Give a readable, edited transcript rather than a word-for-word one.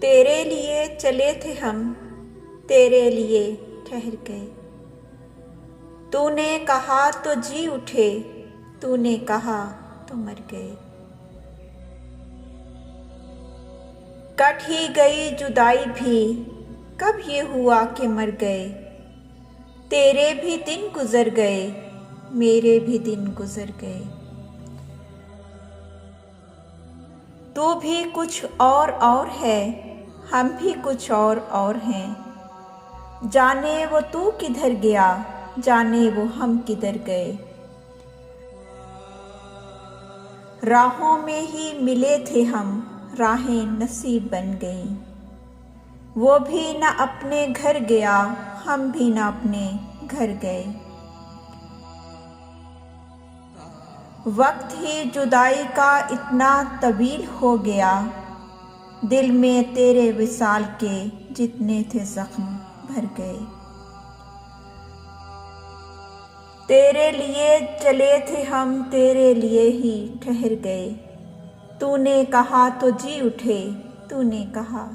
तेरे लिए चले थे हम, तेरे लिए ठहर गए। तूने कहा तो जी उठे, तूने कहा तो मर गए। कट ही गई जुदाई भी, कब ये हुआ कि मर गए। तेरे भी दिन गुजर गए, मेरे भी दिन गुजर गए। तू भी कुछ और है, हम भी कुछ और हैं। जाने वो तू किधर गया, जाने वो हम किधर गए। राहों में ही मिले थे हम, राहें नसीब बन गईं। वो भी न अपने घर गया, हम भी न अपने घर गए। वक्त ही जुदाई का इतना तवील हो गया, दिल में तेरे विसाल के जितने थे जख्म भर गए। तेरे लिए चले थे हम, तेरे लिए ही ठहर गए। तूने कहा तो जी उठे, तूने कहा